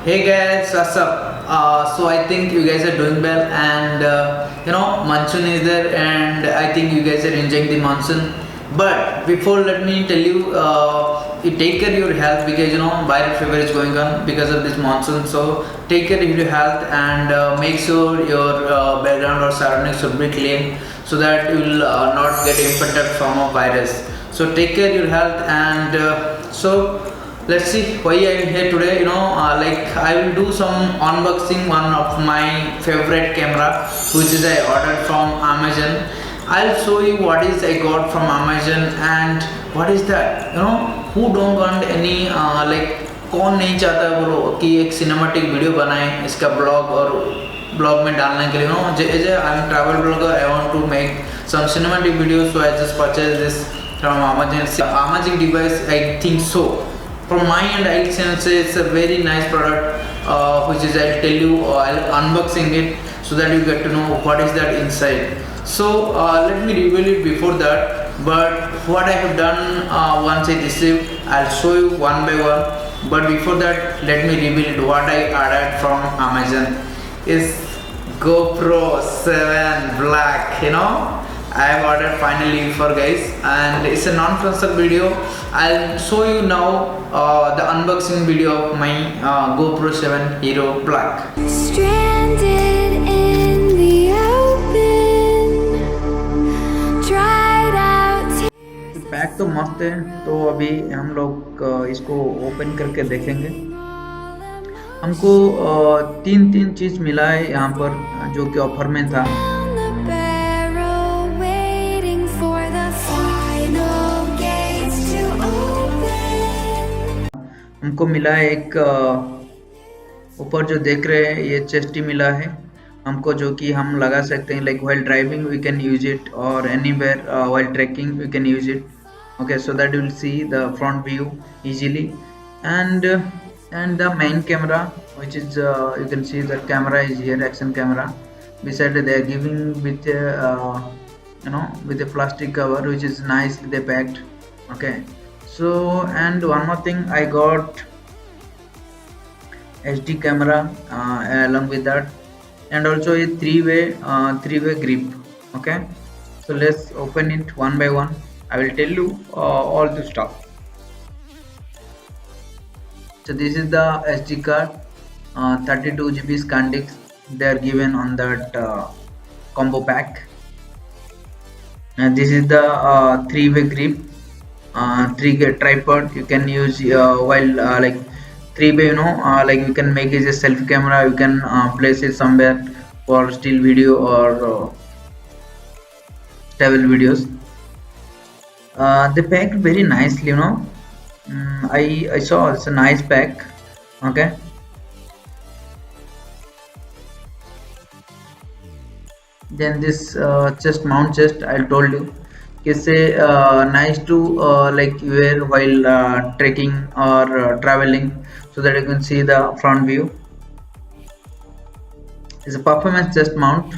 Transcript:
Hey guys, what's up? So I think you guys are doing well, and monsoon is there, and I think you guys are enjoying the monsoon. But before, let me tell you, you take care of your health because viral fever is going on because of this monsoon. So take care of your health and make sure your background or surroundings should be clean so that you will not get infected from a virus. So take care of your health and let's see why I'm here today. Like I will do some unboxing one of my favorite camera, which is I ordered from Amazon. I'll show you what is I got from Amazon and what is that. Who don't want any like कौन नहीं चाहता है बोलो कि एक cinematic video बनाए इसका blog और ब्लॉग में डालने के लिए as I am travel blogger I want to make some cinematic videos, so I just purchased this from Amazon device. I think so from my end I can say it's a very nice product, which is I'll tell you, I'll unboxing it so that you get to know what is that inside. So let me reveal it before that, but what I have done once I receive, I'll show you one by one. But before that, let me reveal it what I ordered from Amazon is GoPro7 Black. I have ordered finally for guys, and it's a non-sponsor video. I'll show you now the unboxing video of my GoPro7 Hero Black. Stranded in the open, dried out. Pack तो मस्त है, तो अभी हम लोग इसको open करके देखेंगे। हमको तीन चीज़ मिला है यहाँ पर जो कि ऑफर में था। हमको मिला है एक ऊपर जो देख रहे हैं ये चेस्टी मिला है हमको, जो कि हम लगा सकते हैं like while driving we can use it और anywhere while trekking we can use it. Okay, so that you will see the front view easily, and the main camera, which is you can see the camera is here, action camera. Beside they are giving with with a plastic cover, which is nice they packed. Okay, so and one more thing, I got HD camera along with that, and also a three-way grip. Okay, so let's open it one by one. I will tell you all the stuff. So this is the SD card, 32 GB scan disc they are given on that combo pack, and this is the three-way grip, three-way tripod you can use while like three-way, like you can make it a selfie camera, you can place it somewhere for still video or stable videos. They packed very nicely, I saw it's a nice pack. Okay, then this chest mount chest, I told you it's nice to like wear while trekking or traveling, so that you can see the front view. It's a performance chest mount,